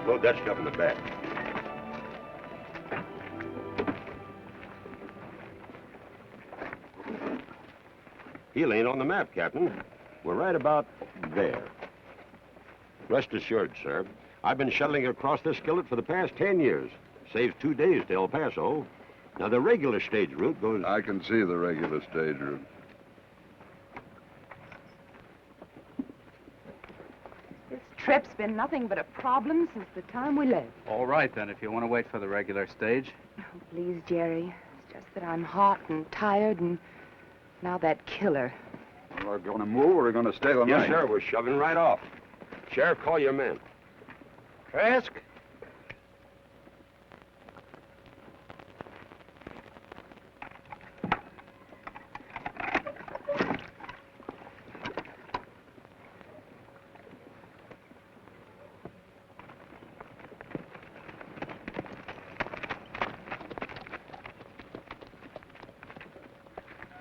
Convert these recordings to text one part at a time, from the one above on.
Load that stuff in the back. Heel ain't on the map, Captain. We're right about there. Rest assured, sir. I've been shuttling across this skillet for the past 10 years. Saves 2 days to El Paso. Now, the regular stage route goes... I can see the regular stage route. This trip's been nothing but a problem since the time we left. All right, then, if you want to wait for the regular stage. Oh, please, Jerry. It's just that I'm hot and tired, and now that killer. We're going to move, or we're going to stay the night? Yes, sir. We're shoving right off. Sheriff, call your men. Trask?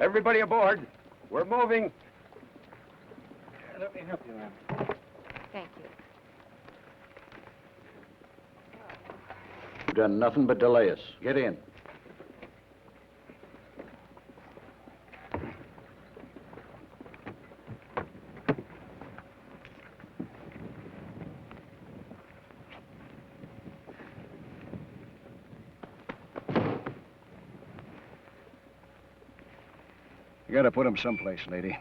Everybody aboard. We're moving. Let me help you, ma'am. Thank you. You've done nothing but delay us. Get in. You gotta put him someplace, lady.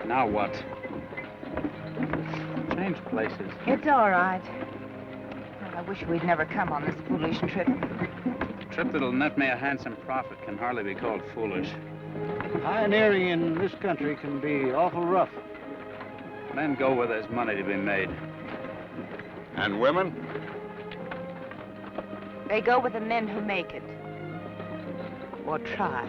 Now what? Change places. It's all right. Well, I wish we'd never come on this foolish trip. A trip that'll net me a handsome profit can hardly be called foolish. Pioneering in this country can be awful rough. Men go where there's money to be made. And women? They go with the men who make it. Or try.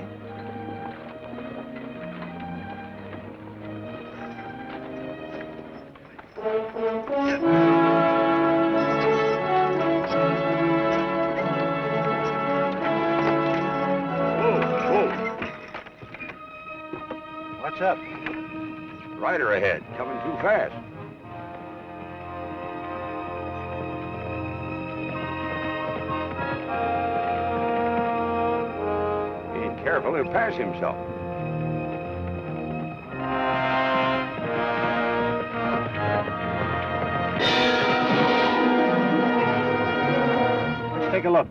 What's up? Rider ahead. Coming too fast. He ain't careful. He'll pass himself. Let's take a look.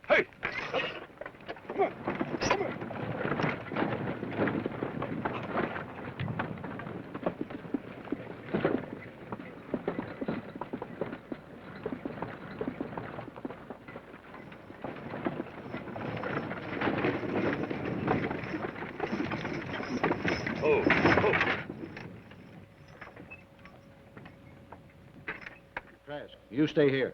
Hey! Trask, you stay here.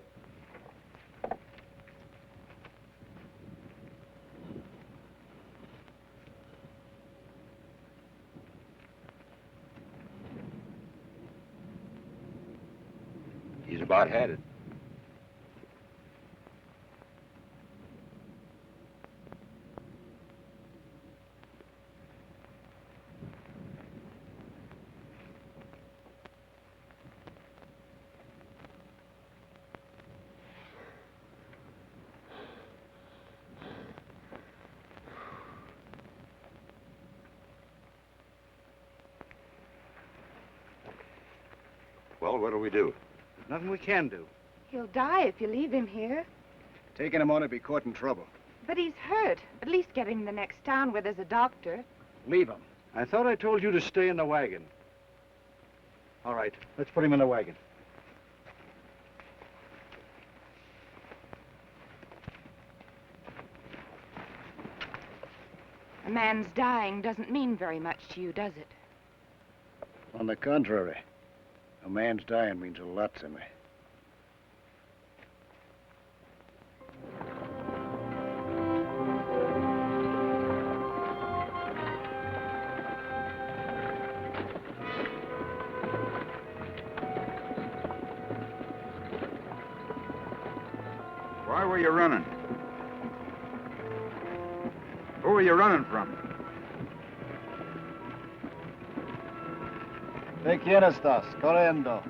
He's about had it. Well, what'll we do? Nothing we can do. He'll die if you leave him here. Taking him on would be caught in trouble. But he's hurt. At least get him to the next town where there's a doctor. Leave him. I thought I told you to stay in the wagon. All right, let's put him in the wagon. A man's dying doesn't mean very much to you, does it? On the contrary, A man's dying means a lot to me. Why were you running? Who were you running from? ¿De quién estás? Corriendo.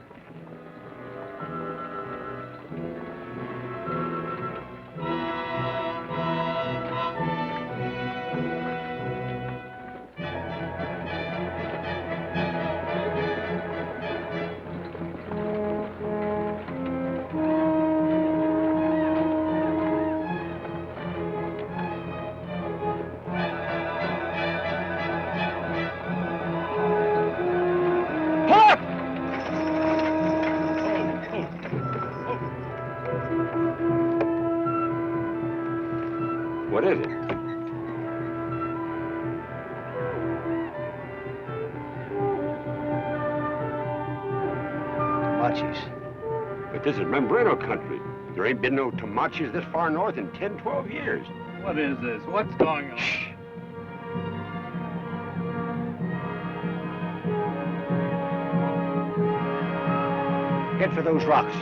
What is it? Machis. But this is Membreno country. There ain't been no Tamachis this far north in 10, 12 years. What is this? What's going on? Shh. Get for those rocks.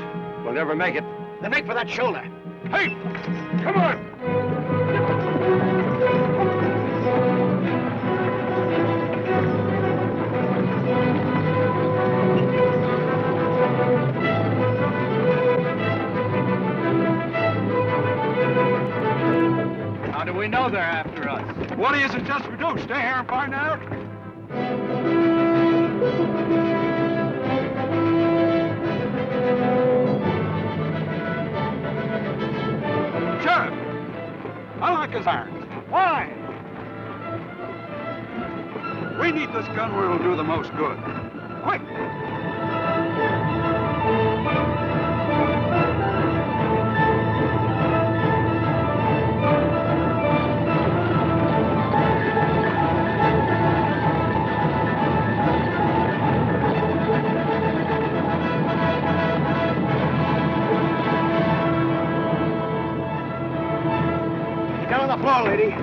We'll never make it. Then make for that shoulder. Hey! Come on! How do we know they're after us? What do you suggest we do? Stay here and find out? Sheriff! I like his irons. Why? We need this gun where it'll do the most good. Quick! Down on the floor, lady.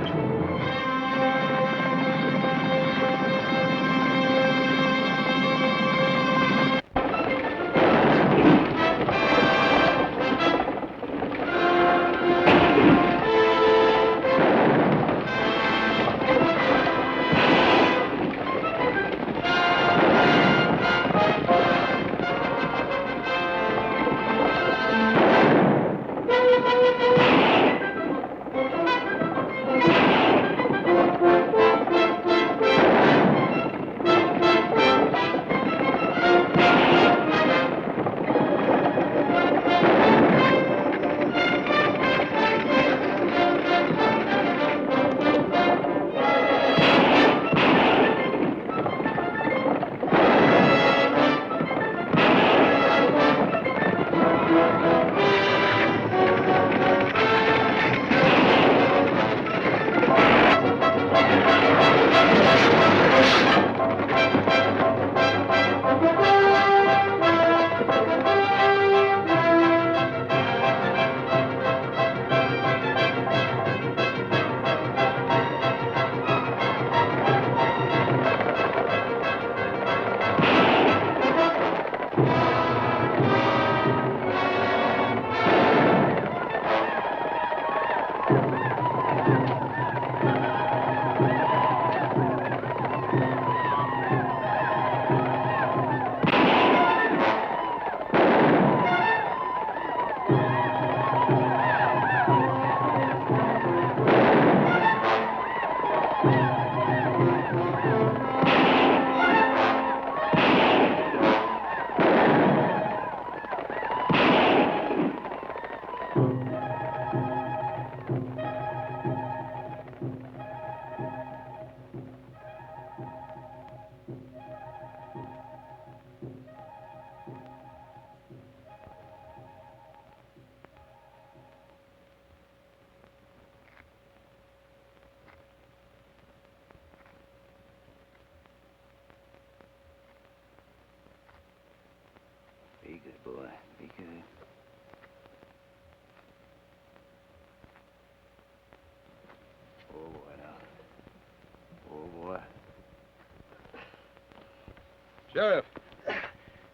Sheriff.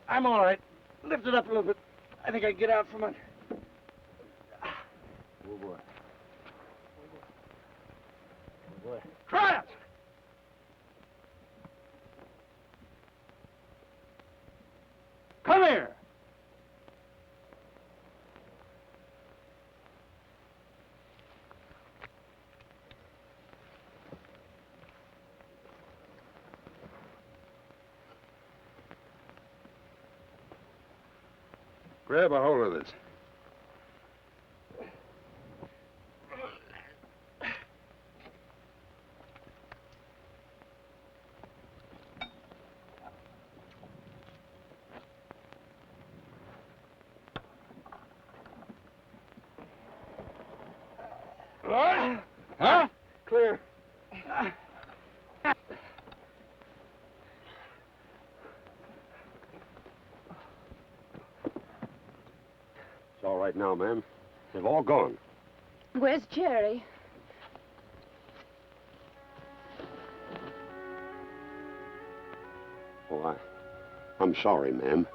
I'm all right. Lift it up a little bit. I think I can get out from under. Oh, boy. Oh, boy. Trask! Come here! Grab a hold of this. What? Huh? Clear. It's all right now, ma'am. They've all gone. Where's Jerry? Oh, I'm sorry, ma'am.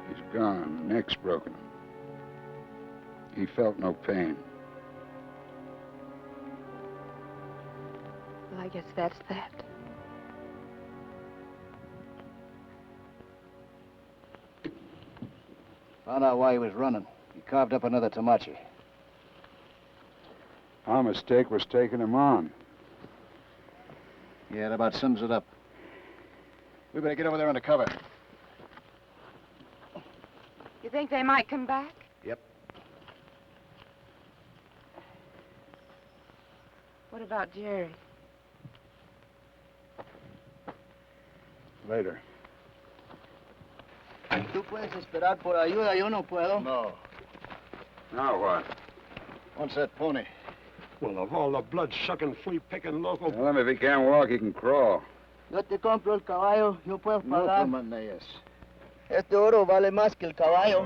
He's gone. Neck's broken. He felt no pain. Well, I guess that's that. Found out why he was running. He carved up another Tamachi. Our mistake was taking him on. Yeah, that about sums it up. We better get over there under cover. You think they might come back? Yep. What about Jerry? Later. Tú puedes esperar por ayuda, yo no puedo. No. Now what? Wants that pony. Well, of all the blood-sucking, flea-picking local... Tell him if he can't walk, he can crawl. Yo te compro el caballo, yo puedo No, pagar. Maneyes. Este oro vale más que el caballo.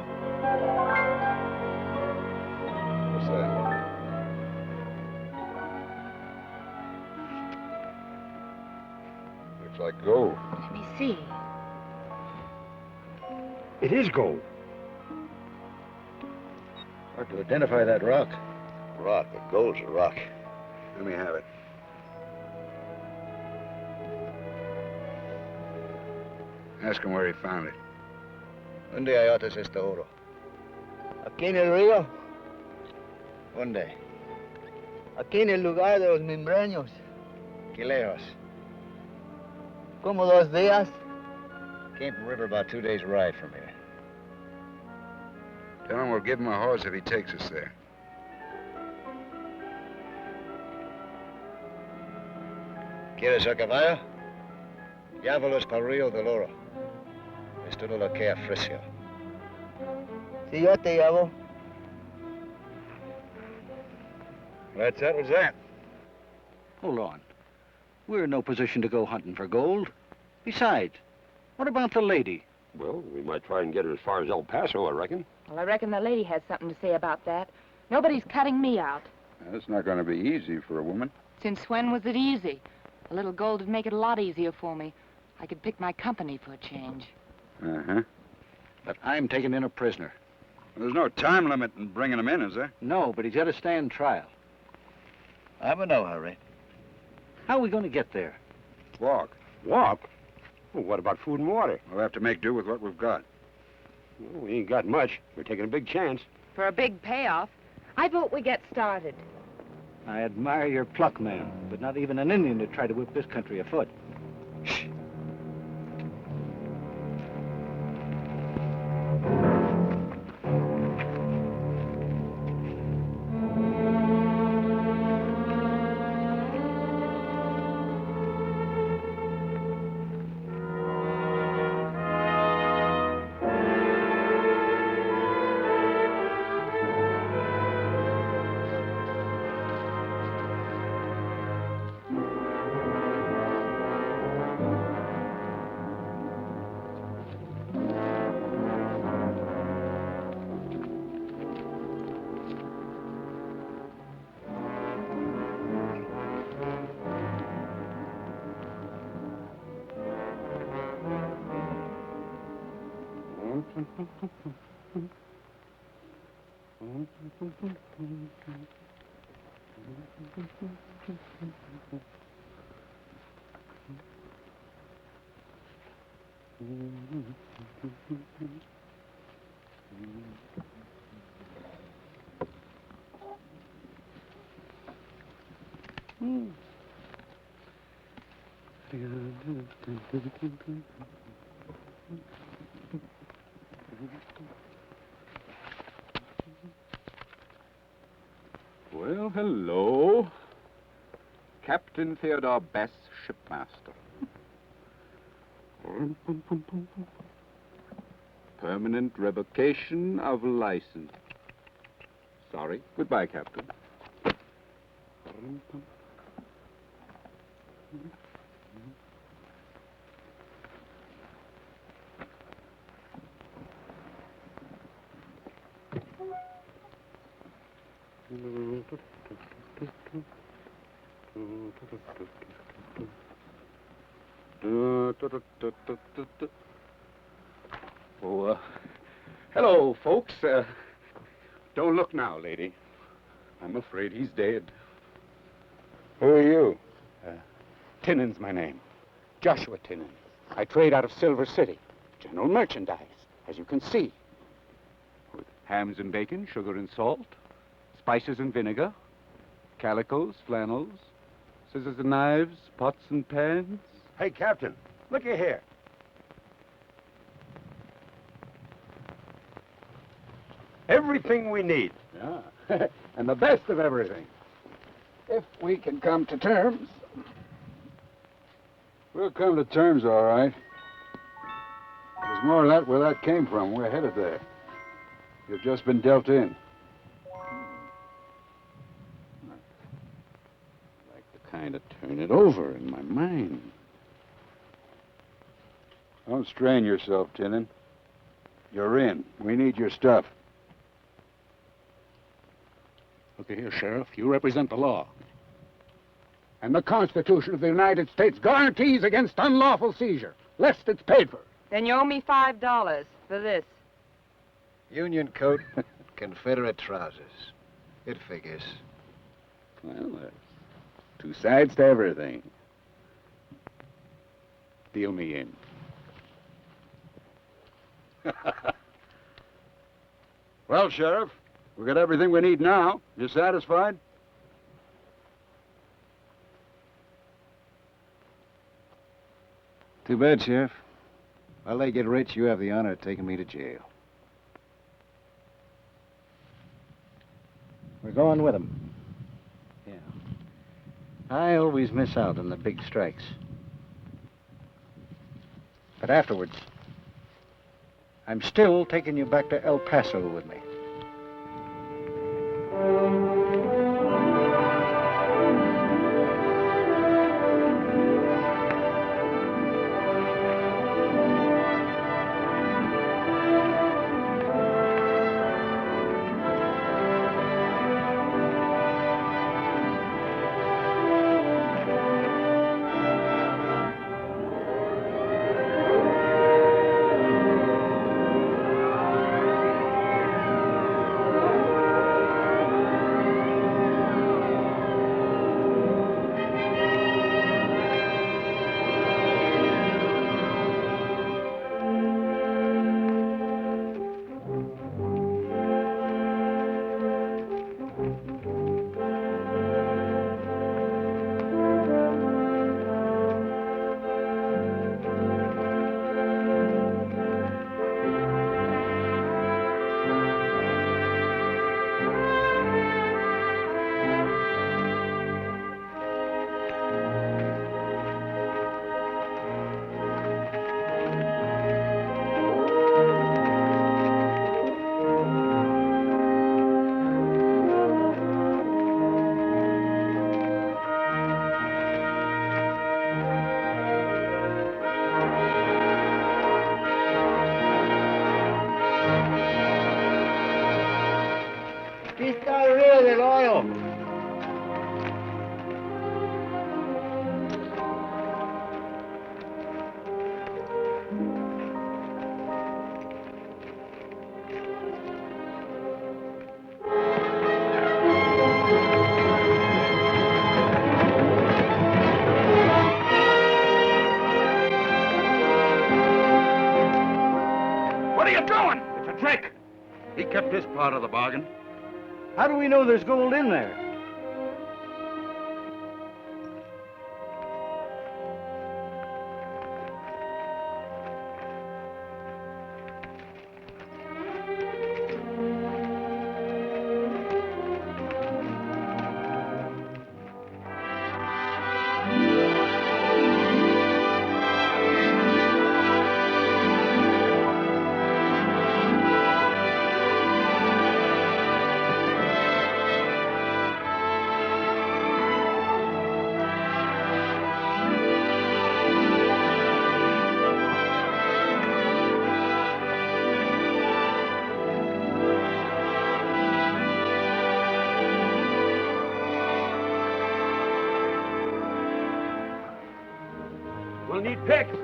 What's that? Looks like gold. Let me see. It is gold. Hard to identify that rock. Rock, but gold's a rock. Let me have it. Ask him where he found it. ¿Dónde hallaste este oro? Aquí en el río, ¿Dónde? aquí en el lugar de los mimbreños. ¿Qué lejos? Como 2 días. Came from river about 2 days' ride from here. Tell him we'll give him a horse if he takes us there. ¿Quieres a caballo? Llévalos para el Río del Oro. Esto no lo queda fresco. Si yo te llevo. That settles that. Hold on. We're in no position to go hunting for gold. Besides, what about the lady? Well, we might try and get her as far as El Paso, I reckon. Well, I reckon the lady has something to say about that. Nobody's cutting me out. That's not going to be easy for a woman. Since when was it easy? A little gold would make it a lot easier for me. I could pick my company for a change. Uh-huh. But I'm taking in a prisoner. There's no time limit in bringing him in, is there? No, but he's got to stand trial. I'm in no hurry. How are we going to get there? Walk. Walk? Well, what about food and water? We'll have to make do with what we've got. Well, we ain't got much. We're taking a big chance. For a big payoff, I vote we get started. I admire your pluck, man, but not even an Indian to try to whip this country afoot. Shh. Well, hello. Captain Theodore Bess, shipmaster. Permanent revocation of license. Sorry. Goodbye, Captain. Oh, hello, folks. Don't look now, lady. I'm afraid he's dead. Who are you? Tinnan's my name. Joshua Tinnan. I trade out of Silver City. General merchandise, as you can see. With hams and bacon, sugar and salt, spices and vinegar, calicos, flannels, scissors and knives, pots and pans. Hey, Captain, looky here. Everything we need. Yeah, and the best of everything. If we can come to terms. We'll come to terms, all right. There's more of that where that came from. We're headed there. You've just been dealt in. I'd like to kind of turn it over in my mind. Don't strain yourself, Tinnan. You're in. We need your stuff. Look here, Sheriff. You represent the law. And the Constitution of the United States guarantees against unlawful seizure, lest it's paid for. Then you owe me $5 for this. Union coat, Confederate trousers. It figures. Well, there's two sides to everything. Deal me in. Well, Sheriff, we got everything we need now. You satisfied? Too bad, Sheriff. While they get rich, you have the honor of taking me to jail. We're going with them. Yeah. I always miss out on the big strikes. But afterwards, I'm still taking you back to El Paso with me. his part of the bargain. How do we know there's gold in there? We'll need picks.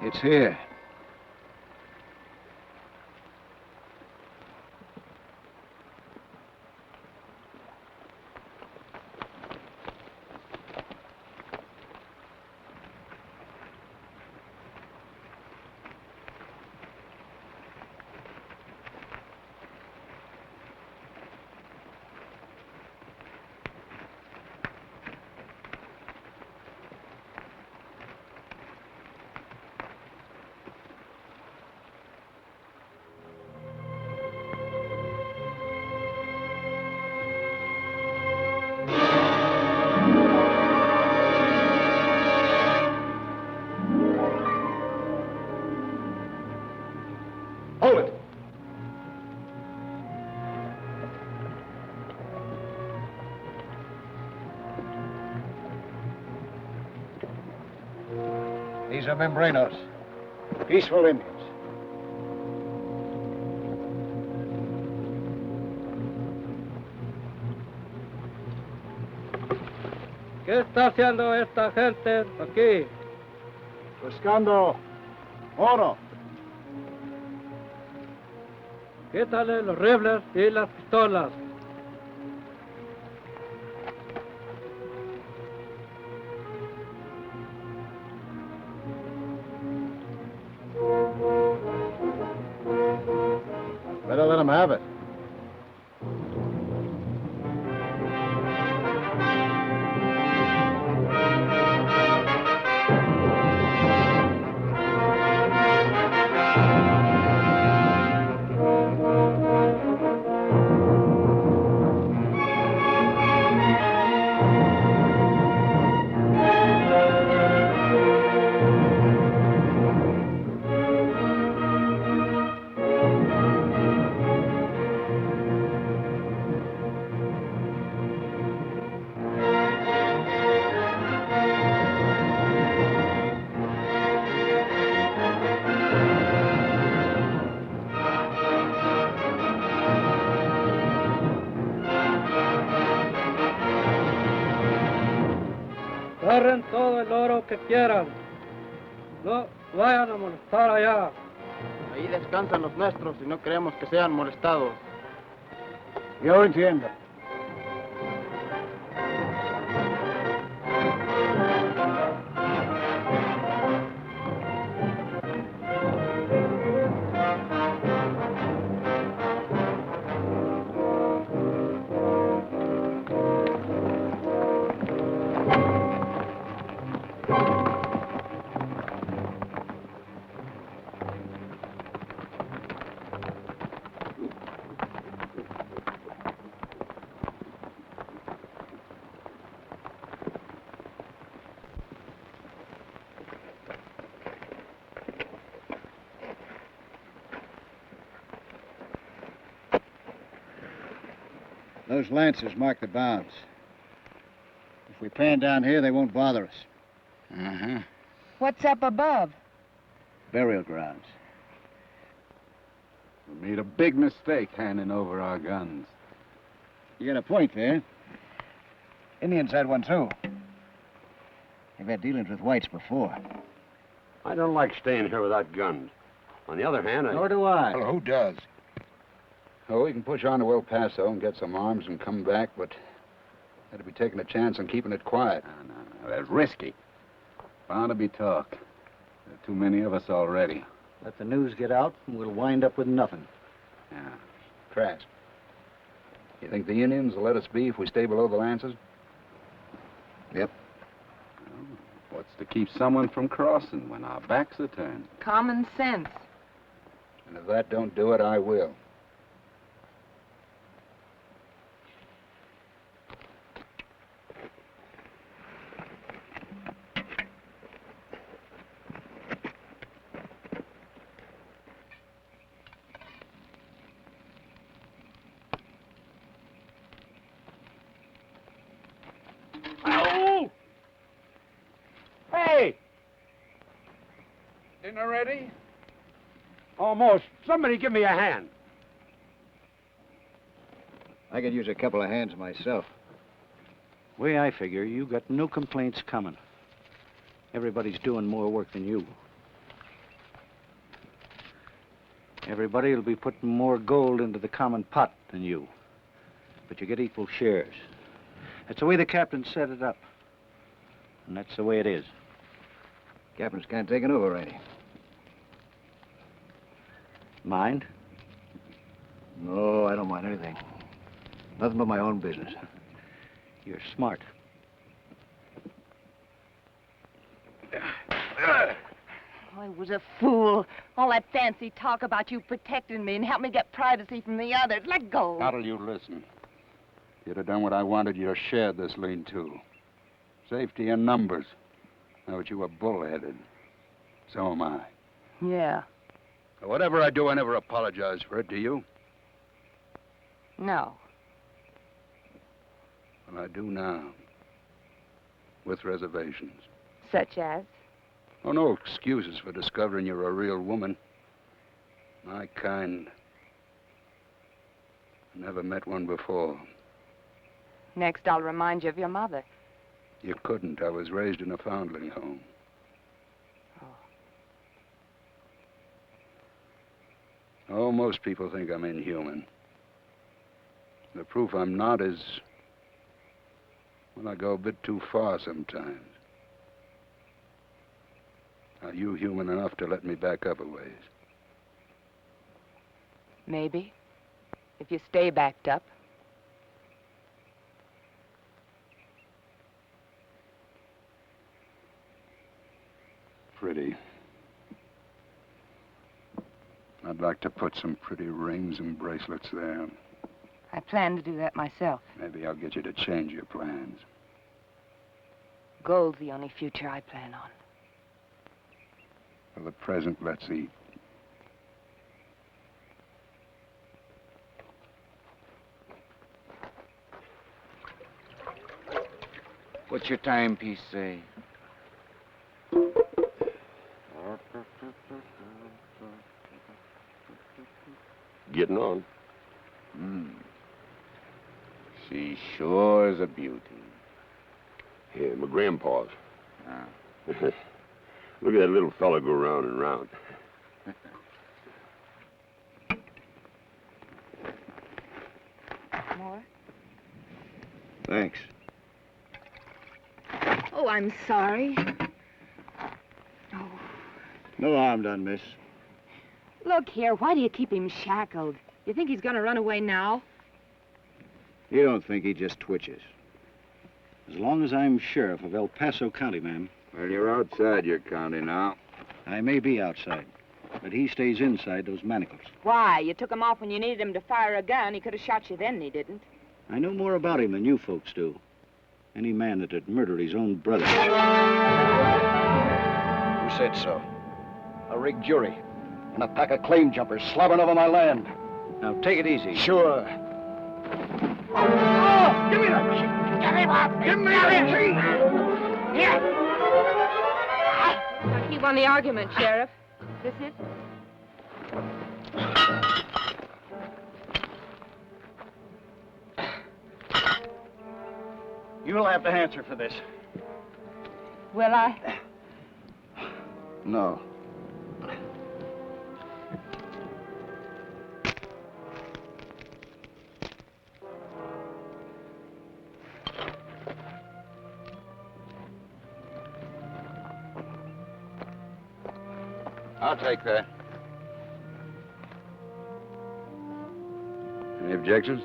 It's here. Hold it. These are Membranos. Peaceful Indians. ¿Qué está haciendo esta gente aquí? Buscando oro. Quítale los rifles y las pistolas. Better let them have it. Agarren todo el oro que quieran. No vayan a molestar allá. Ahí descansan los nuestros y no queremos que sean molestados. Yo entiendo. Those lancers mark the bounds. If we pan down here, they won't bother us. Uh-huh. What's up above? Burial grounds. We made a big mistake handing over our guns. You got a point there. Indians had one, too. They've had dealings with whites before. I don't like staying here without guns. On the other hand, Nor do I. Well, who does? Oh, we can push on to El Paso and get some arms and come back, but that'd be taking a chance on keeping it quiet. No. That's risky. Bound to be talk. There are too many of us already. Let the news get out, and we'll wind up with nothing. Yeah. Trask, you think the Indians will let us be if we stay below the Lancers? Yep. Well, what's to keep someone from crossing when our backs are turned? Common sense. And if that don't do it, I will. Hey! Dinner ready? almost. Somebody give me a hand. I could use a couple of hands myself. Way I figure, you got no complaints coming. Everybody's doing more work than you. Everybody will be putting more gold into the common pot than you. But you get equal shares. That's the way the captain set it up. And that's the way it is. Captains can't take an over, ain't he? Mind? No, I don't mind anything. Nothing but my own business. You're smart. I was a fool. All that fancy talk about you protecting me and helping me get privacy from the others. Let go. How'll you listen? If you'd have done what I wanted, you'd have shared this lean-to. Safety in numbers. Now that you were bullheaded. So am I. Yeah. Whatever I do, I never apologize for it, do you? No. Well, I do now. With reservations. Such as? Oh, no excuses for discovering you're a real woman. My kind. Never met one before. Next, I'll remind you of your mother. You couldn't. I was raised in a foundling home. Oh, most people think I'm inhuman. The proof I'm not is when I go a bit too far sometimes. Are you human enough to let me back up a ways? Maybe. If you stay backed up. Pretty. I'd like to put some pretty rings and bracelets there. I plan to do that myself. Maybe I'll get you to change your plans. Gold's the only future I plan on. For the present, let's eat. What's your timepiece say? Getting on. She sure is a beauty. Yeah, my grandpa's. Ah. Look at that little fella go round and round. More? Thanks. Oh, I'm sorry. Oh. No harm done, miss. Look here, why do you keep him shackled? You think he's gonna run away now? You don't think he just twitches? As long as I'm sheriff of El Paso County, ma'am. Well, you're outside your county now. I may be outside, but he stays inside those manacles. Why? You took him off when you needed him to fire a gun. He could have shot you then, and he didn't. I know more about him than you folks do. Any man that'd murder his own brother. Who said so? A rigged jury. And a pack of claim jumpers slobbering over my land. Now, take it easy. Sure. Oh, give me that key! Get him off me! Give me that key! Here! He won the argument, Sheriff. This it? You'll have to answer for this. Will I? No. I'll take that. Any objections?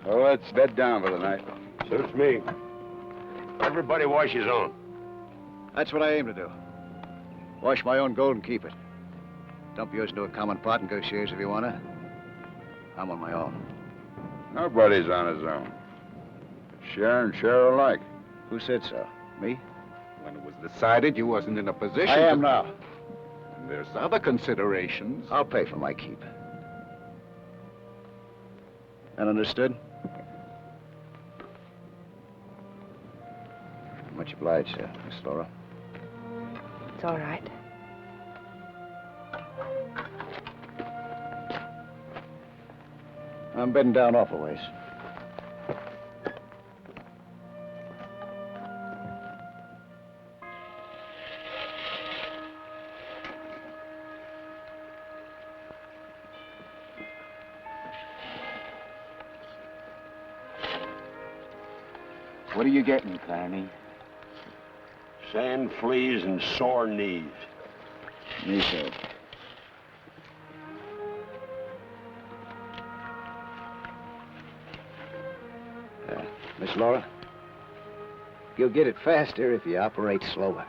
Well, let's bed down for the night. Suits me. Everybody wash his own. That's what I aim to do. Wash my own gold and keep it. Dump yours into a common pot and go shares if you wanna. I'm on my own. Nobody's on his own. Share and share alike. Who said so? Me? When it was decided you wasn't in a position I am to... now. And there's other considerations. I'll pay for my keep. That understood? Much obliged, Miss Laura. It's all right. I'm bedding down awful ways. What are you getting, Carney? Sand, fleas, and sore knees. Me too. Miss Laura, you'll get it faster if you operate slower.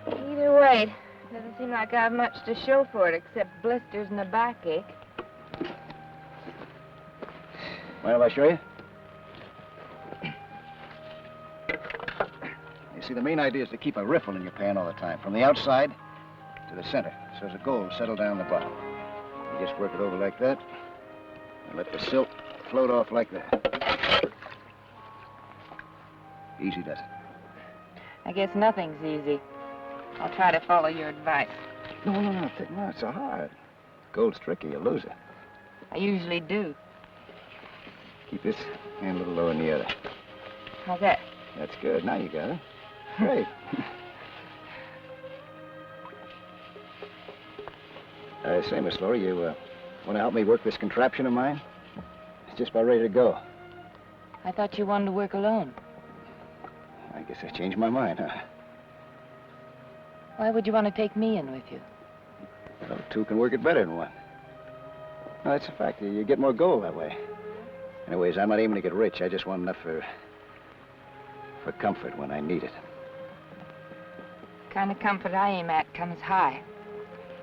Either way, doesn't seem like I have much to show for it except blisters and a backache. Mind if I show you? You see, the main idea is to keep a riffle in your pan all the time, from the outside to the center, so the gold settle down the bottom. You just work it over like that, and let the silk float off like that. Easy does it. I guess nothing's easy. I'll try to follow your advice. No, it's so hard. Gold's tricky, you lose it. I usually do. Keep this hand a little lower than the other. How's that? That's good. Now you got it. Great. Say, Miss Laura, you want to help me work this contraption of mine? It's just about ready to go. I thought you wanted to work alone. I guess I changed my mind, huh? Why would you want to take me in with you? Well, two can work it better than one. No, that's a fact. You get more gold that way. Anyways, I'm not aiming to get rich. I just want enough for comfort when I need it. The kind of comfort I aim at comes high.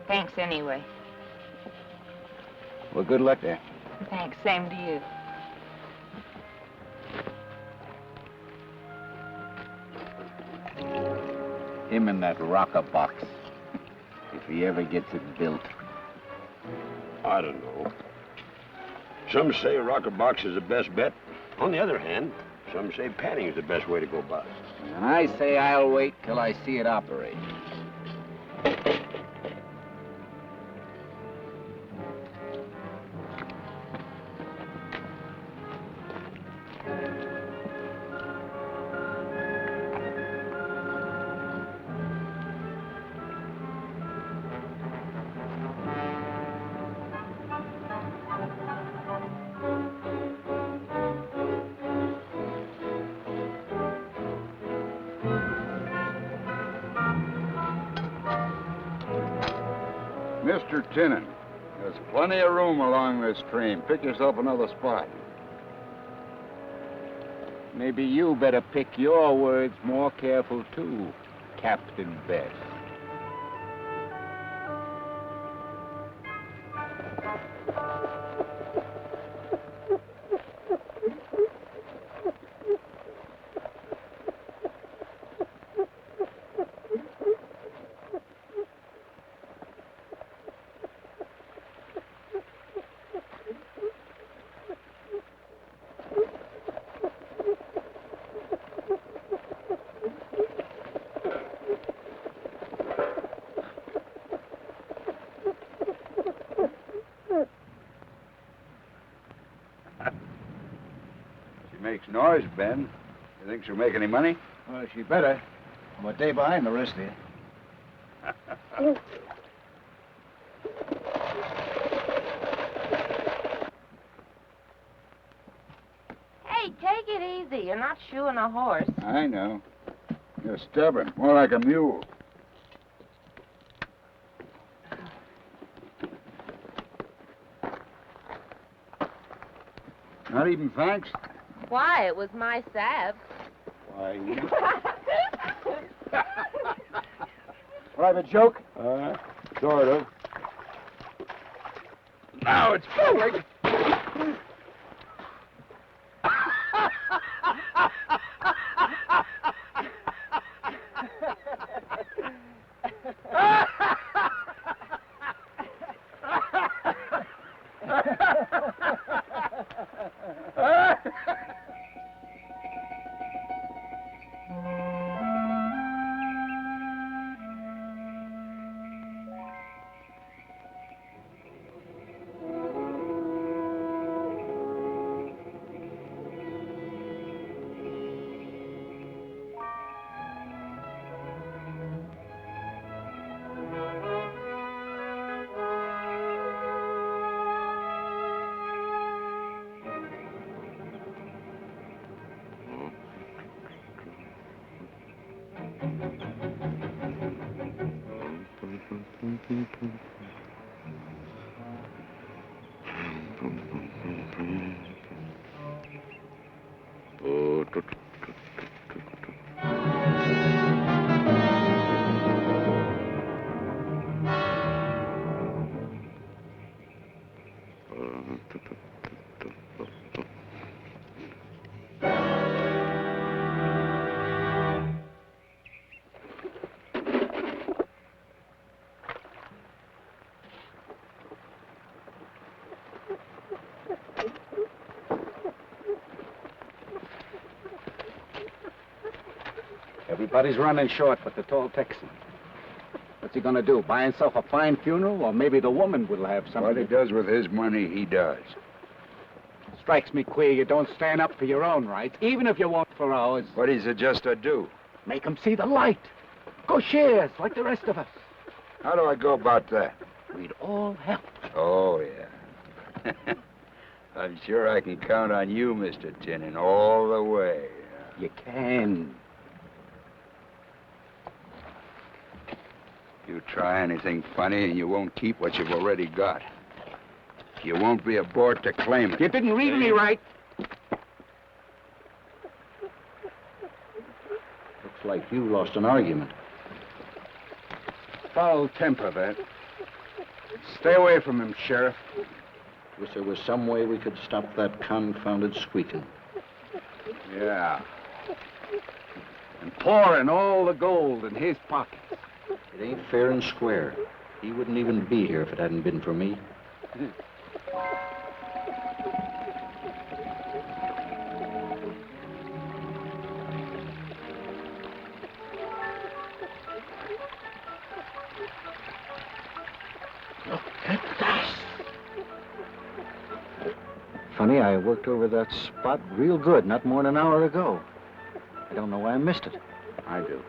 Thanks anyway. Well, good luck there. Thanks, same to you. Him in that rocker box. If he ever gets it built. I don't know. Some say a rocker box is the best bet. On the other hand, some say panning is the best way to go about it. And I say I'll wait till I see it operate. Mr. Tinnan, there's plenty of room along this train. Pick yourself another spot. Maybe you better pick your words more careful, too, Captain Bess. noise, Ben? You think she'll make any money? Well, she better. I'm a day behind the rest of you. Hey, take it easy. You're not shoeing a horse. I know. You're stubborn, more like a mule. Not even thanks? Why? It was my salve. Why? Private joke? Sort of. Now it's public. Everybody's running short but the tall Texan. What's he gonna do? Buy himself a fine funeral? Or maybe the woman will have something What he does with his money, he does. Strikes me queer you don't stand up for your own rights, even if you won't for ours. What do you suggest I do? Make 'em see the light. Go shares like the rest of us. How do I go about that? We'd all help. Oh, yeah. I'm sure I can count on you, Mr. Tinnin, all the way. You can. You try anything funny and you won't keep what you've already got. You won't be aboard to claim it. You didn't read me right. Looks like you lost an argument. Foul temper, that. Stay away from him, Sheriff. Wish there was some way we could stop that confounded squeaking. Yeah. And pouring all the gold in his pockets. It ain't fair and square. He wouldn't even be here if it hadn't been for me. Look at that. Funny, I worked over that spot real good not more than an hour ago. I don't know why I missed it. I do.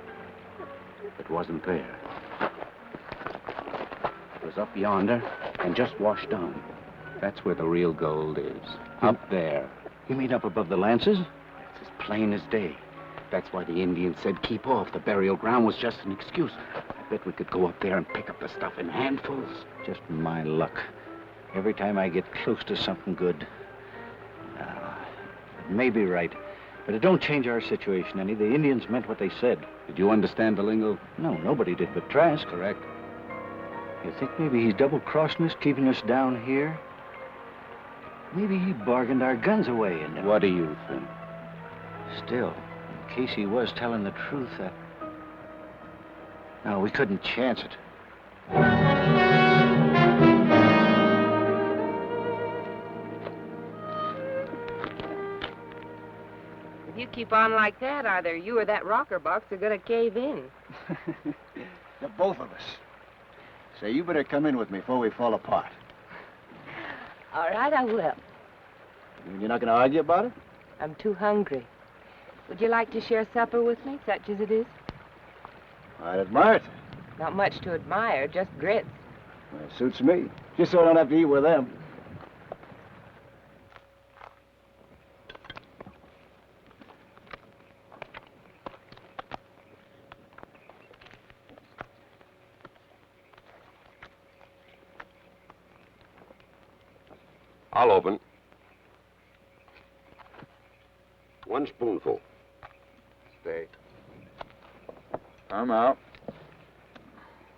It wasn't there. It was up yonder and just washed on. That's where the real gold is. Up there. You mean up above the lances? It's as plain as day. That's why the Indians said keep off. The burial ground was just an excuse. I bet we could go up there and pick up the stuff in handfuls. Just my luck. Every time I get close to something good. It may be right, but it don't change our situation any. The Indians meant what they said. Did you understand the lingo? No, nobody did but Trask. Correct. You think maybe he's double-crossing us, keeping us down here? Maybe he bargained our guns away and... What do you think? Still, in case he was telling the truth, no, we couldn't chance it. If you keep on like that, either you or that rocker box are gonna cave in. The both of us. Say, you better come in with me before we fall apart. All right, I will. You're not going to argue about it? I'm too hungry. Would you like to share supper with me, such as it is? I'd admire it. Not much to admire, just grits. Well, it suits me. Just so I don't have to eat with them. I'll open. 1 spoonful. Stay. I'm out.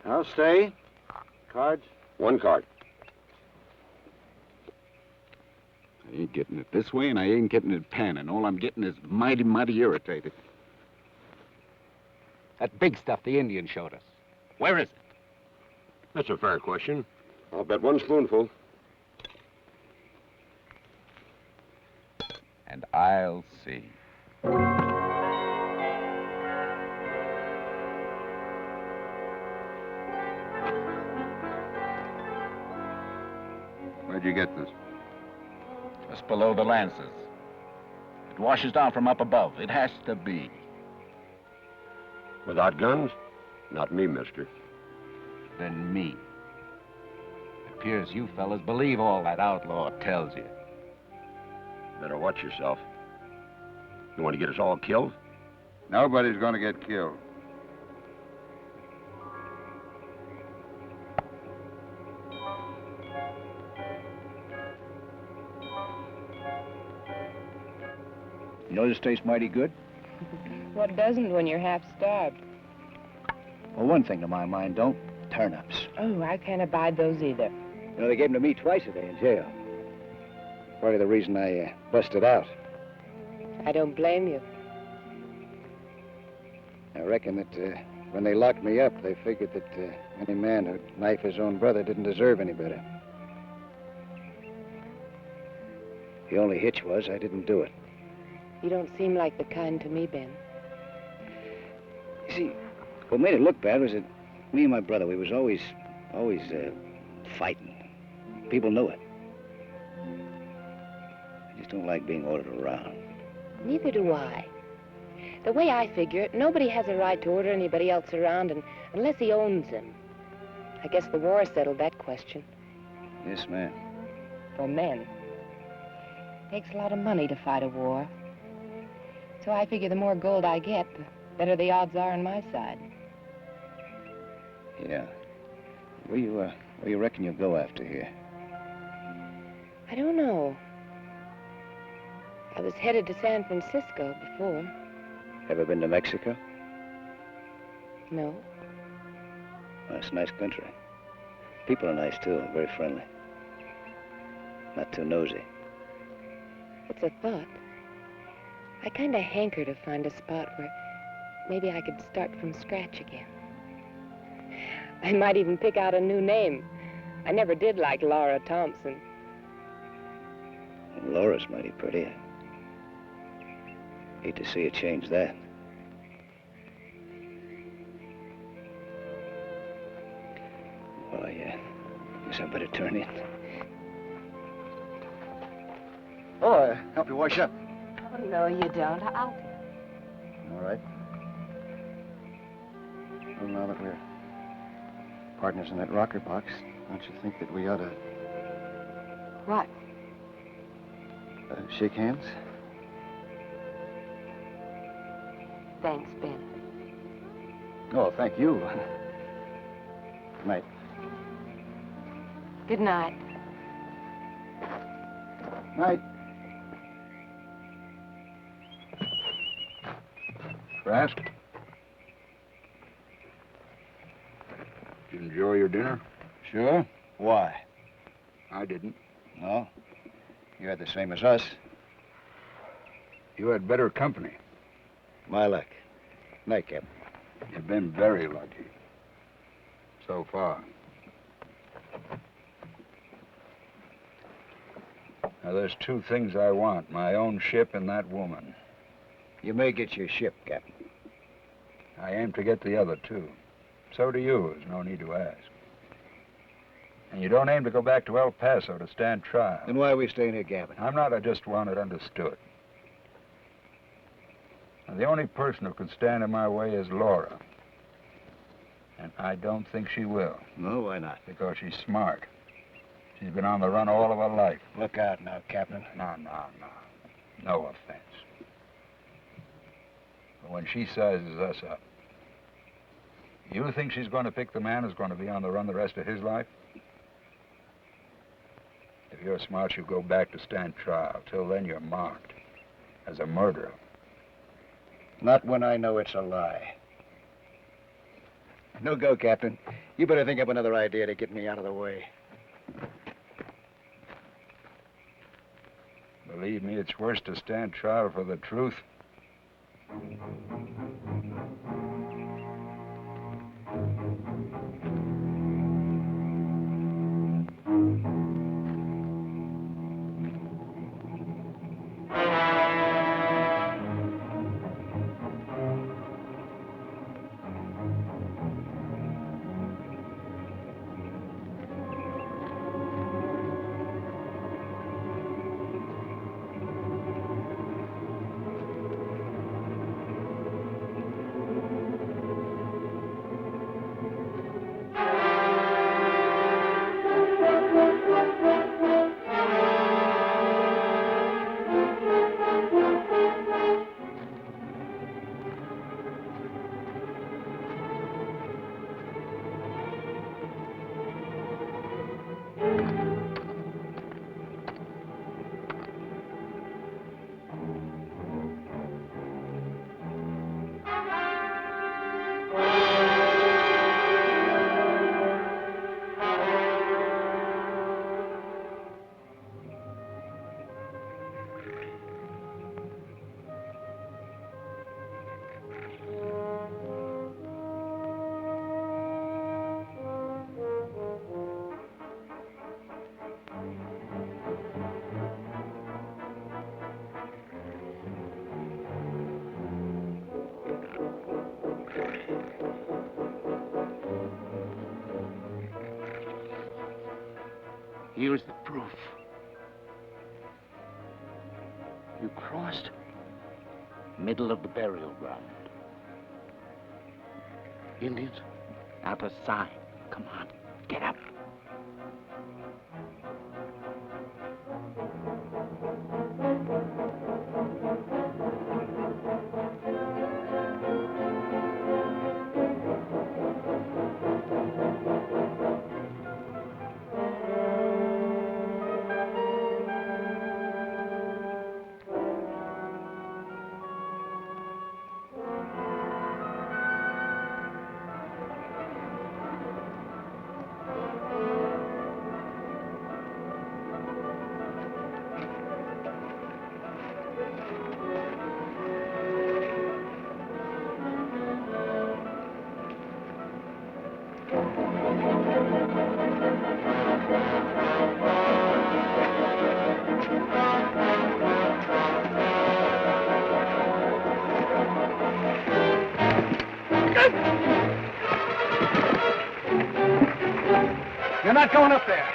I'll stay. Cards? 1 card. I ain't getting it this way, and I ain't getting it panning. All I'm getting is mighty, mighty irritated. That big stuff the Indian showed us. Where is it? That's a fair question. I'll bet 1 spoonful. And I'll see. Where'd you get this? Just below the lances. It washes down from up above. It has to be. Without guns? Not me, mister. Then me. It appears you fellas believe all that outlaw tells you. Better watch yourself. You want to get us all killed? Nobody's gonna get killed. You know this tastes mighty good? What doesn't when you're half starved? Well, one thing to my mind, don't. Turnips. Oh, I can't abide those either. You know, they gave them to me twice a day in jail. Part of the reason I busted out. I don't blame you. I reckon that when they locked me up, they figured that any man who'd knife his own brother didn't deserve any better. The only hitch was I didn't do it. You don't seem like the kind to me, Ben. You see, what made it look bad was that me and my brother, we was always fighting. People knew it. I just don't like being ordered around. Neither do I. The way I figure it, nobody has a right to order anybody else around unless he owns them. I guess the war settled that question. Yes, ma'am. For men. Takes a lot of money to fight a war. So I figure the more gold I get, the better the odds are on my side. Yeah. Where you reckon you'll go after here? I don't know. I was headed to San Francisco before. Ever been to Mexico? No. Well, it's a nice country. People are nice, too. Very friendly. Not too nosy. It's a thought. I kind of hanker to find a spot where maybe I could start from scratch again. I might even pick out a new name. I never did like Laura Thompson. Laura's mighty pretty. Hate to see you change that. Well, I guess I better turn in. Oh, help you wash up. Oh, no, you don't. I'll... All right. Well, now that we're partners in that rocker box, don't you think that we ought to What? shake hands? Thanks, Ben. Oh, thank you. Good night. Good night. Night. Trask? Did you enjoy your dinner? Sure. Why? I didn't. No. You had the same as us. You had better company. My luck. Night, Captain. You've been very lucky. So far. Now, there's 2 things I want. My own ship and that woman. You may get your ship, Captain. I aim to get the other, too. So do you. There's no need to ask. And you don't aim to go back to El Paso to stand trial. Then why are we staying here, Gavin? I'm not. I just want it understood. And the only person who can stand in my way is Laura. And I don't think she will. No, why not? Because she's smart. She's been on the run all of her life. Look out now, Captain. No. No offense. But when she sizes us up, you think she's going to pick the man who's going to be on the run the rest of his life? If you're smart, you'll go back to stand trial. Till then, you're marked as a murderer. Not when I know it's a lie. No go, Captain. You better think up another idea to get me out of the way. Believe me, it's worse to stand trial for the truth. Here's the proof. You crossed middle of the burial ground. Indians, not a sign. Come on, get up. You're not going up there.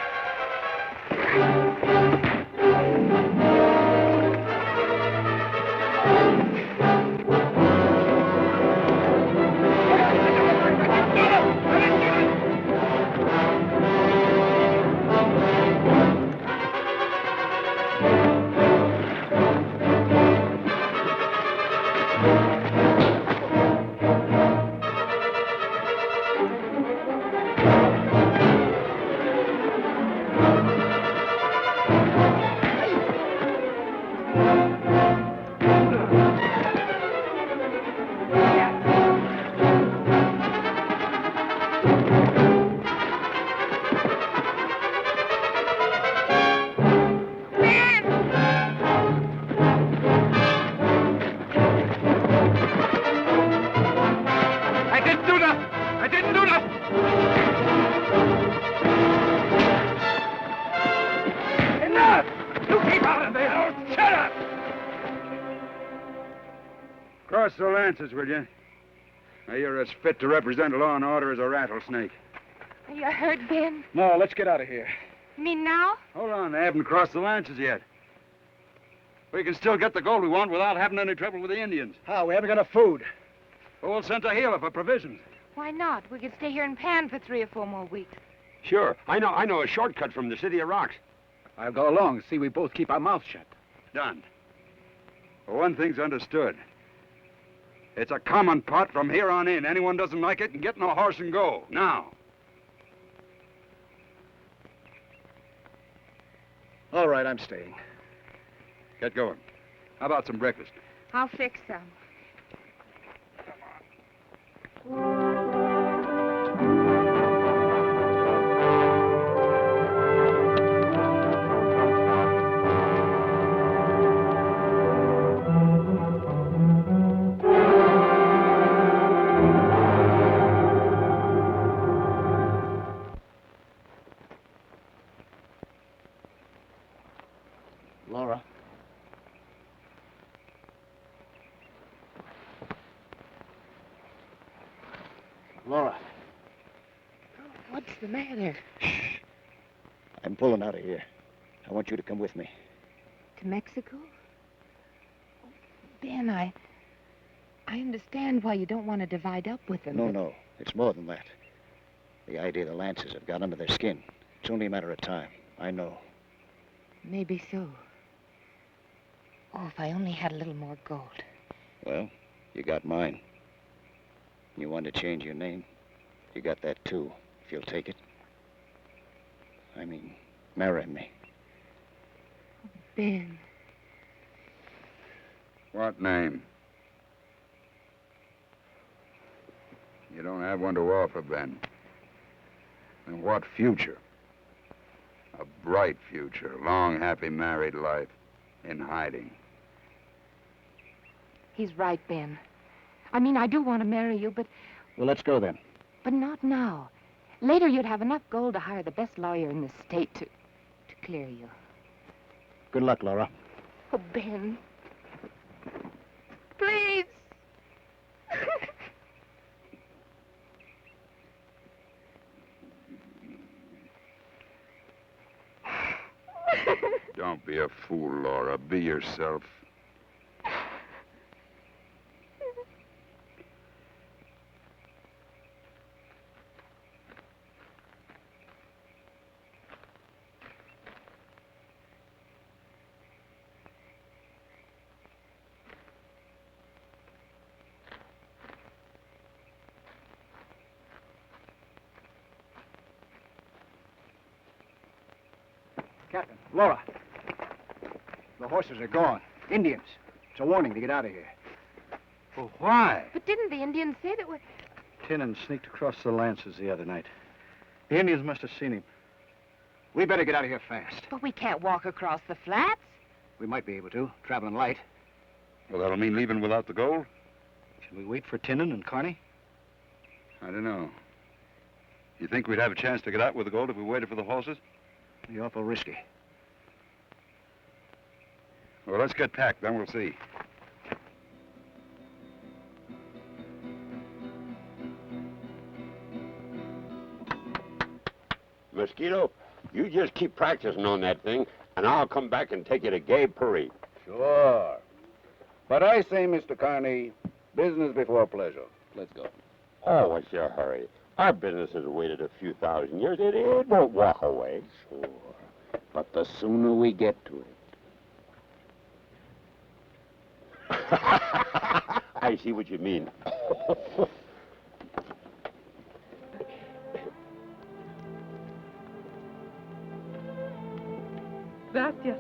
Cross the lances, will you? Now, you're as fit to represent law and order as a rattlesnake. Are you hurt, Ben? No, let's get out of here. You mean now? Hold on, they haven't crossed the lances yet. We can still get the gold we want without having any trouble with the Indians. How? We haven't got enough food. Well, we'll send to Gila for provisions. Why not? We could stay here in Pan for 3 or 4 more weeks. Sure. I know a shortcut from the City of Rocks. I'll go along. See, we both keep our mouths shut. Done. Well, one thing's understood. It's a common pot from here on in. Anyone doesn't like it can get in a horse and go. Now. All right, I'm staying. Get going. How about some breakfast? I'll fix some. Laura. Laura, What's the matter? I'm pulling out of here. I want you to come with me. To Mexico? Ben, I understand why you don't want to divide up with them. No. It's more than that. The idea the Lancers have got under their skin. It's only a matter of time. I know. Maybe so. Oh, if I only had a little more gold. Well, you got mine. You want to change your name? You got that too, if you'll take it. I mean, marry me. Ben. What name? You don't have one to offer, Ben. And what future? A bright future, long, happy married life in hiding. He's right, Ben. I mean, I do want to marry you, but Well, let's go then. not now. Later, you'd have enough gold to hire the best lawyer in the state to clear you. Good luck, Laura. Oh, Ben. Please. Don't be a fool, Laura. Be yourself. Captain, Laura. The horses are gone. Indians. It's a warning to get out of here. Well, why? But didn't the Indians say that we're... Tinnen sneaked across the Lancers the other night. The Indians must have seen him. We better get out of here fast. But we can't walk across the flats. We might be able to, traveling light. Well, that'll mean leaving without the gold? Should we wait for Tinnen and Carney? I don't know. You think we'd have a chance to get out with the gold if we waited for the horses? Be awful risky. Well, let's get packed, then we'll see. Mosquito, you just keep practicing on that thing, and I'll come back and take you to Gay Parade. Sure. But I say, Mr. Carney, business before pleasure. Let's go. Oh, what's your hurry? Our business has waited a few thousand years. It won't walk away. Sure. But the sooner we get to it. I see what you mean. Gracias.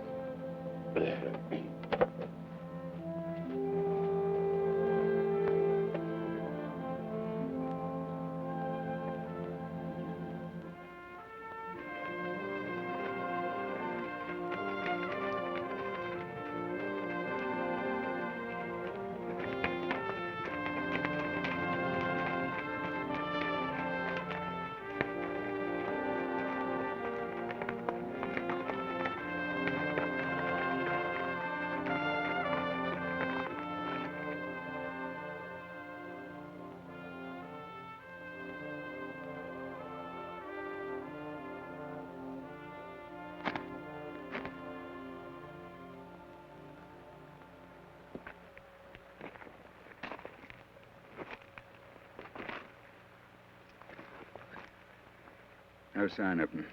No sign of them.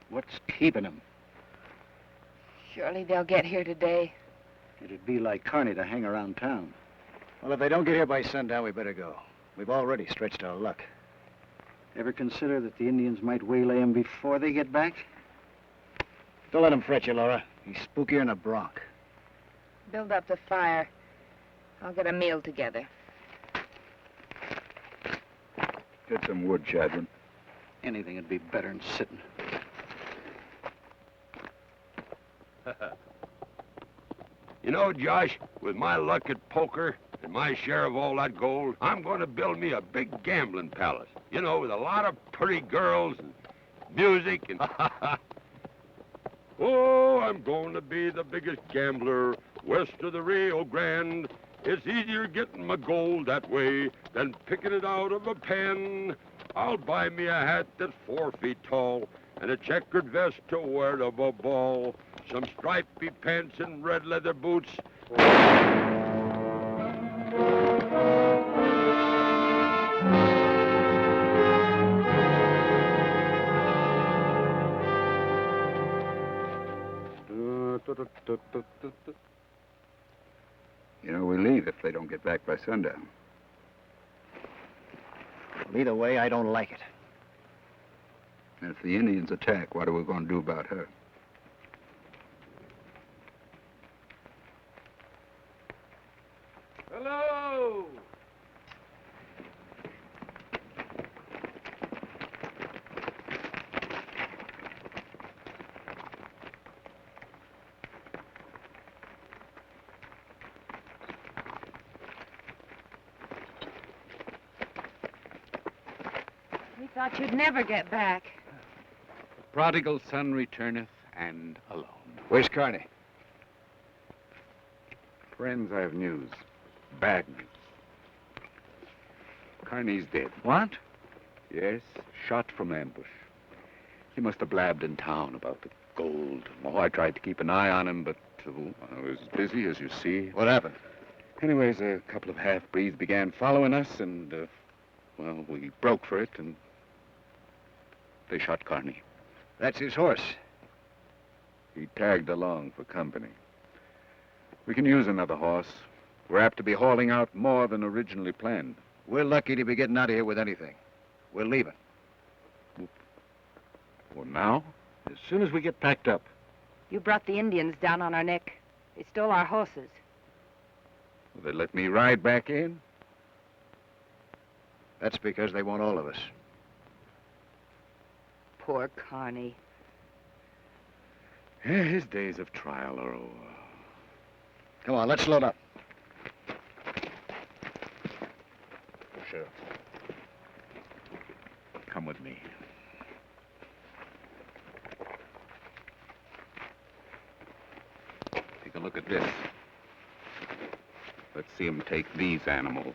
What's keeping them? Surely they'll get here today. It'd be like Carney to hang around town. Well, if they don't get here by sundown, we better go. We've already stretched our luck. Ever consider that the Indians might waylay them before they get back? Don't let him fret you, Laura. He's spookier than a bronc. Build up the fire. I'll get a meal together. Get some wood, Chadron. Anything would be better than sitting. You know, Josh, with my luck at poker and my share of all that gold, I'm going to build me a big gambling palace. You know, with a lot of pretty girls and music and... Oh, I'm going to be the biggest gambler west of the Rio Grande. It's easier getting my gold that way than picking it out of a pen. I'll buy me a hat that's 4 feet tall and a checkered vest to wear to a ball, some stripy pants and red leather boots. You know, we leave if they don't get back by sundown. Well, either way, I don't like it. And if the Indians attack, what are we going to do about her? Hello! We thought you'd never get back. Prodigal son returneth, and alone. Where's Carney? Friends, I have news. Bad news. Carney's dead. What? Yes, shot from ambush. He must have blabbed in town about the gold. Oh, I tried to keep an eye on him, but I was busy, as you see. What happened? Anyways, a couple of half-breeds began following us, and, well, we broke for it, and they shot Carney. That's his horse. He tagged along for company. We can use another horse. We're apt to be hauling out more than originally planned. We're lucky to be getting out of here with anything. We're leaving. Well, now? As soon as we get packed up. You brought the Indians down on our neck. They stole our horses. Will they let me ride back in? That's because they want all of us. Poor Carney. Yeah, his days of trial are over. Come on, let's load up. Sure. Come with me. Take a look at this. Let's see him take these animals.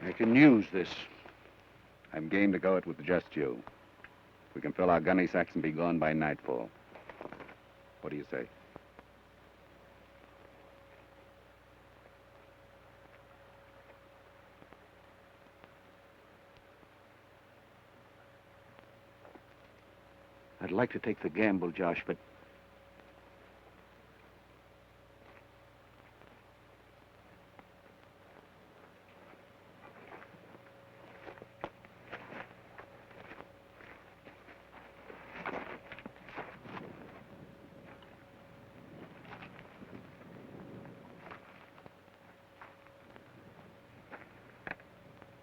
I can use this. I'm game to go it with just you. We can fill our gunny sacks and be gone by nightfall. What do you say? I'd like to take the gamble, Josh, but...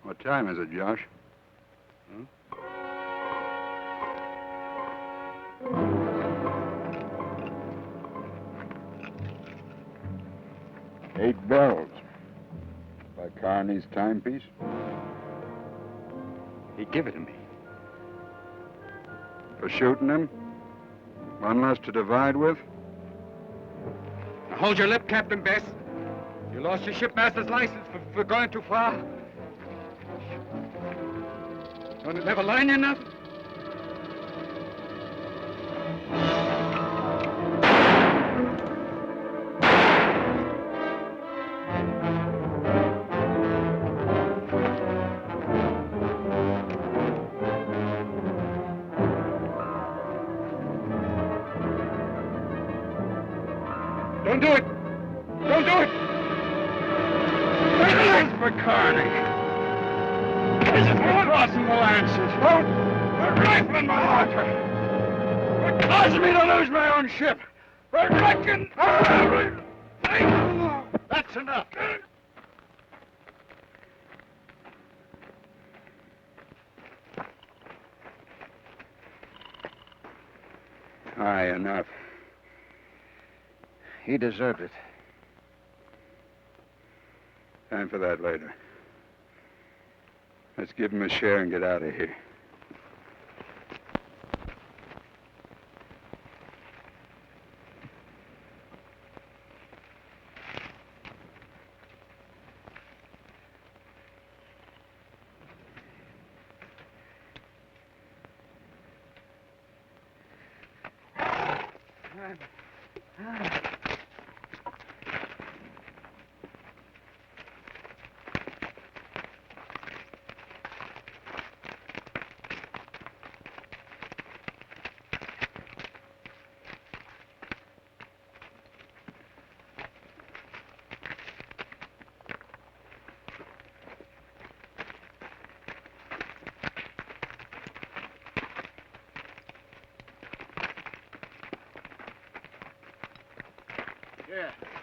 What time is it, Josh? Eight bells. By Carney's timepiece. He give it to me. For shooting him? One less to divide with? Now hold your lip, Captain Bess. You lost your shipmaster's license for going too far. Don't it never line you nothing? do it! Thanks for Carney. This is for crossing the Lancers. For rifling my water. For causing me to lose my own ship. For wrecking... That's enough. Aye, enough. He deserved it. Time for that later. Let's give him a share and get out of here.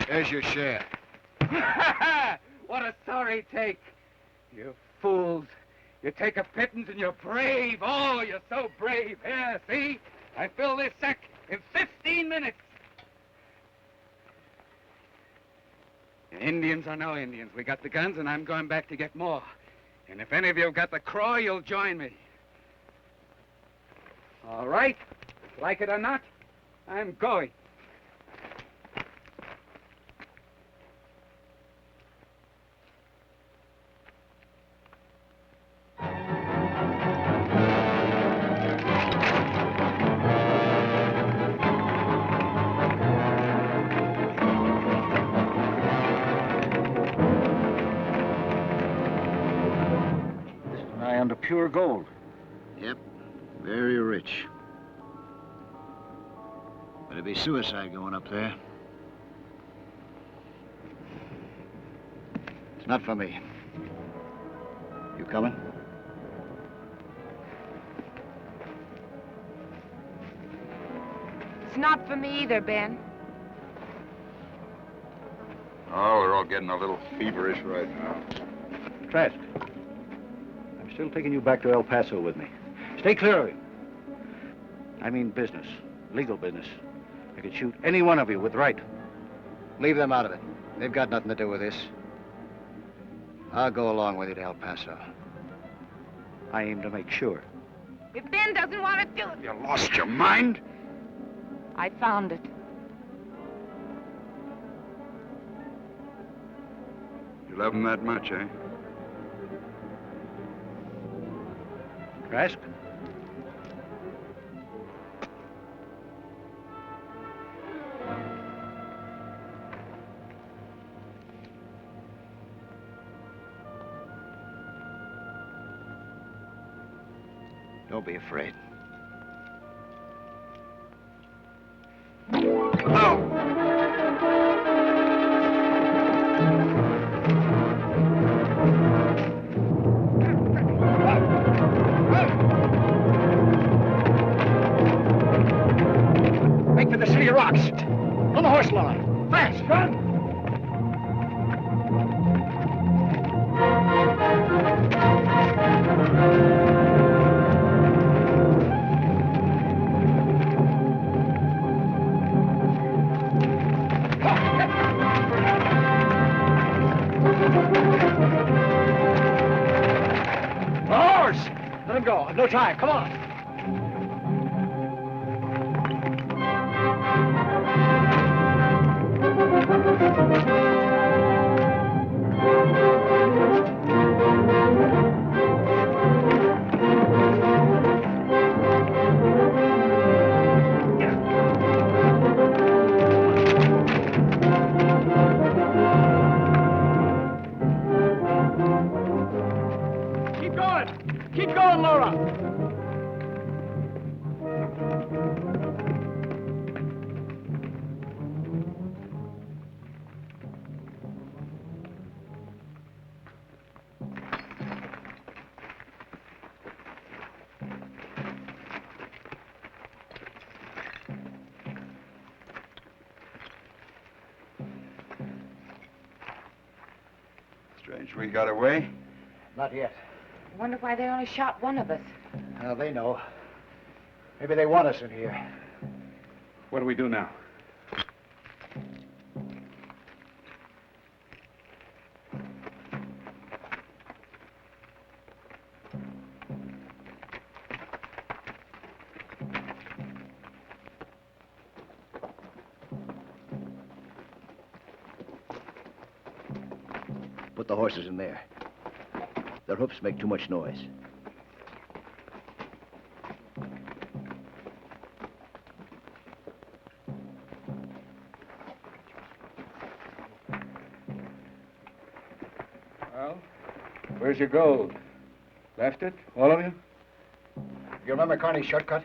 There's your share. What a sorry take. You fools. You take a pittance and you're brave. Oh, you're so brave. Here, see? I fill this sack in 15 minutes. Indians or no Indians, we got the guns and I'm going back to get more. And if any of you have got the craw, you'll join me. All right. Like it or not, I'm going. Under pure gold. Yep, very rich. But it'd be suicide going up there. It's not for me. You coming? It's not for me either, Ben. Oh, we're all getting a little feverish right now. Trask, I'm still taking you back to El Paso with me. Stay clear of him. I mean business, legal business. I could shoot any one of you with right. Leave them out of it. They've got nothing to do with this. I'll go along with you to El Paso. I aim to make sure. If Ben doesn't want to do it... You lost your mind? I found it. You love him that much, eh? Trask? Don't be afraid. Make for the City of Rocks. On the horse line. Fast, run! Let him go. No time. Come on. Keep going, Laura. Strange we got away. Not yet. I wonder why they only shot one of us. Now, they know. Maybe they want us in here. What do we do now? Put the horses in there. Their hoofs make too much noise. Well, where's your gold? Left it, all of you? You remember Carney's shortcut?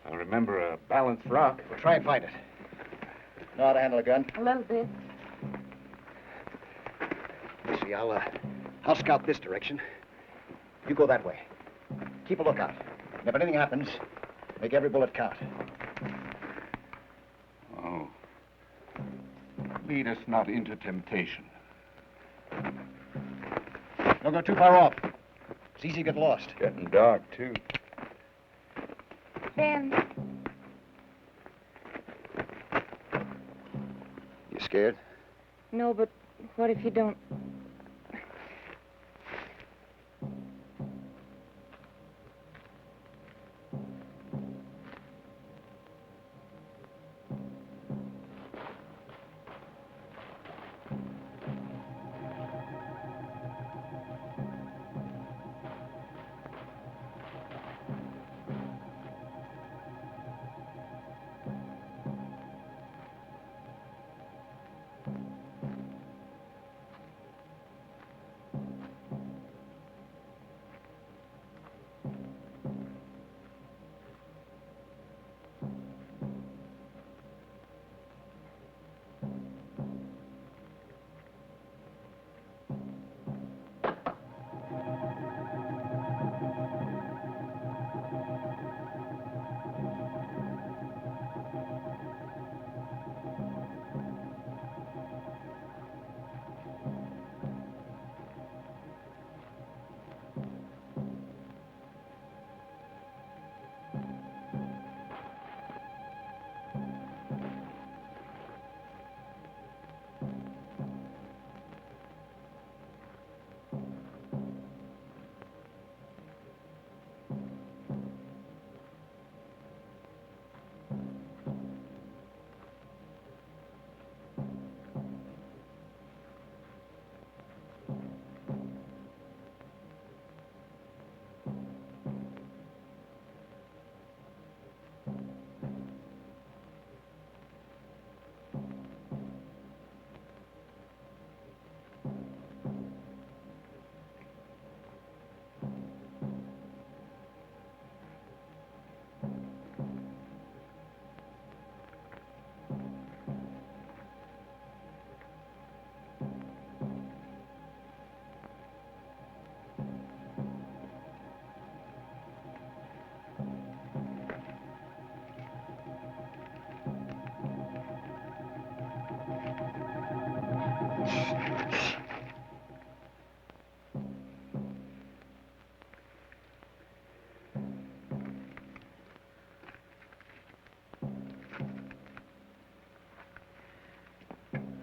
I remember a balanced rock. We'll try and find it. Know how to handle a gun? A little bit. You see, I'll scout this direction. You go that way. Keep a lookout. And if anything happens, make every bullet count. Oh. Lead us not into temptation. Don't go too far off. It's easy to get lost. Getting dark, too. Ben, You scared? no, but what if you don't?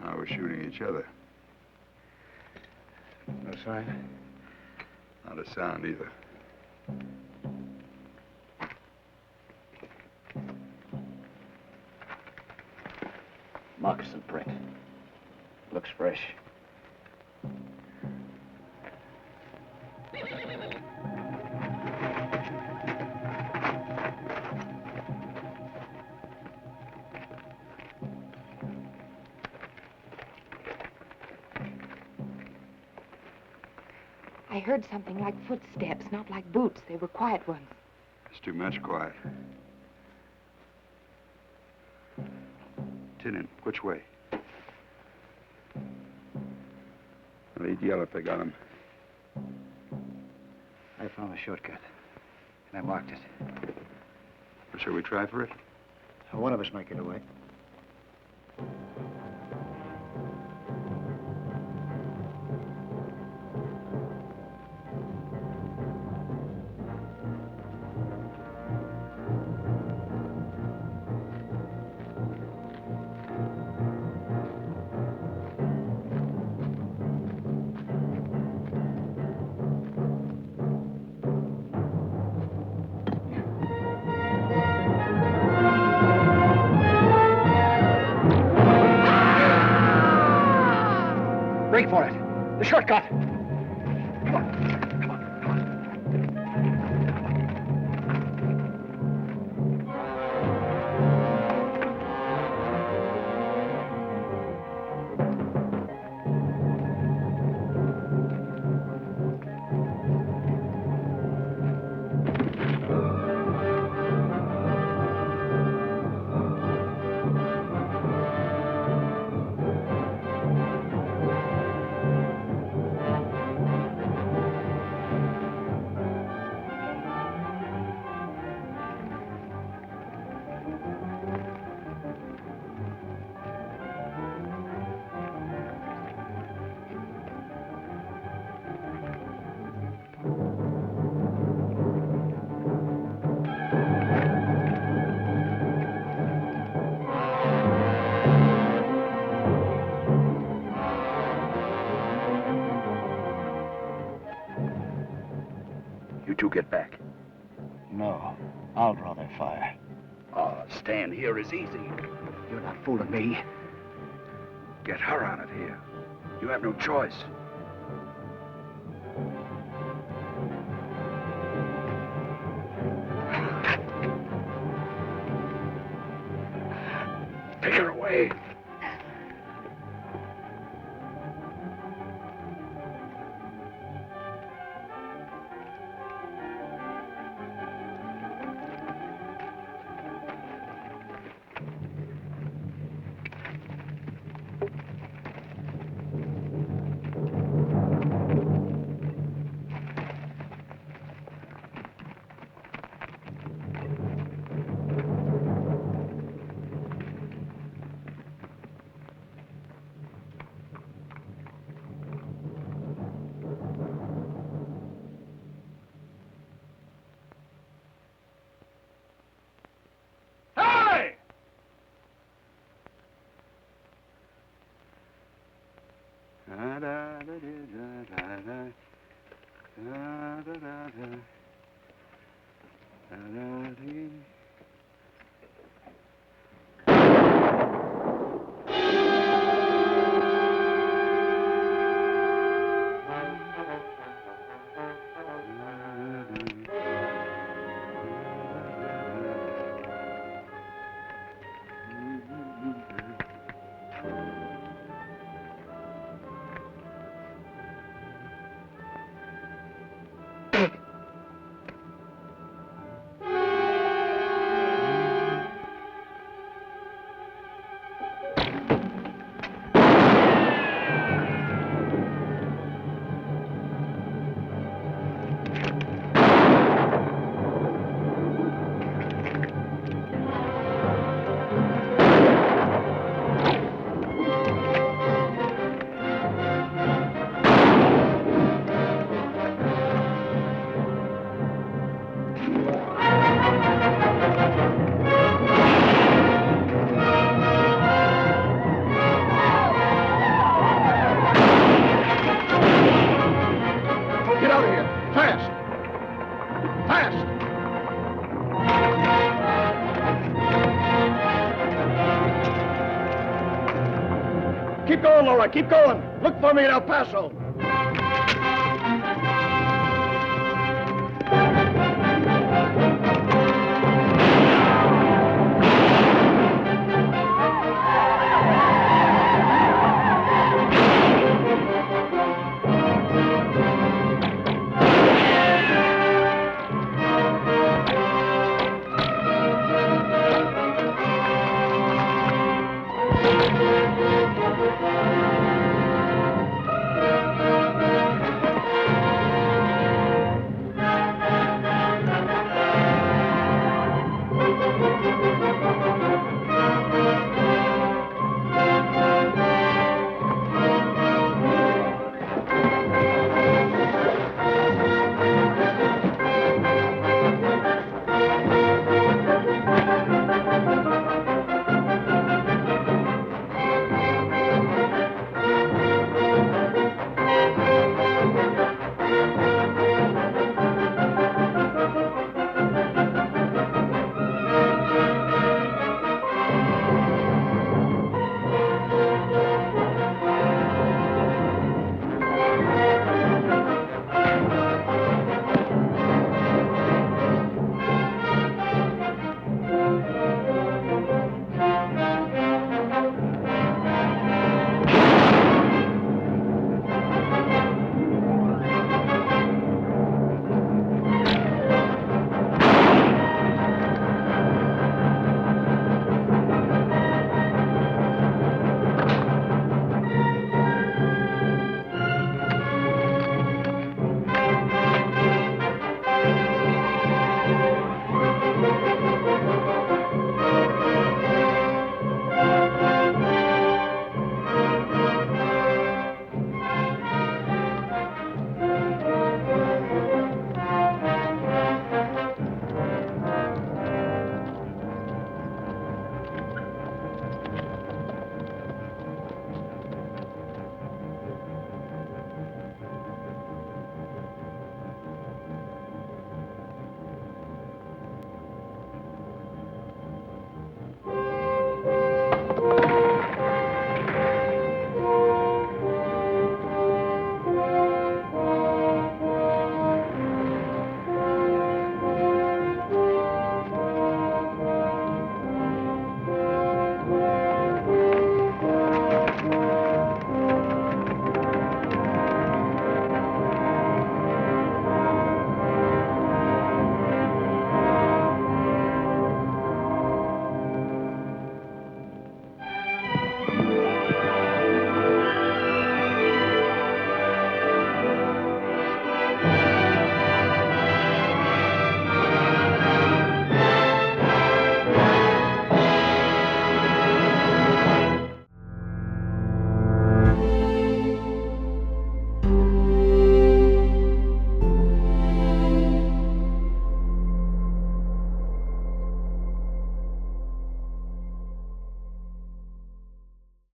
Now we're shooting each other. No sign? Not a sound either. Moccasin print. Looks fresh. I heard something like footsteps, not like boots. They were quiet ones. It's too much quiet. Tinnin, which way? They'd yell if they got him. I found a shortcut. And I marked it. Well, shall we try for it? One of us might get away. for it. The shortcut. You two get back. No, I'll draw their fire. Oh, staying here is easy. You're not fooling me. Get her out of here. You have no choice. Take her away. Keep going, Laura. Keep going. Look for me in El Paso.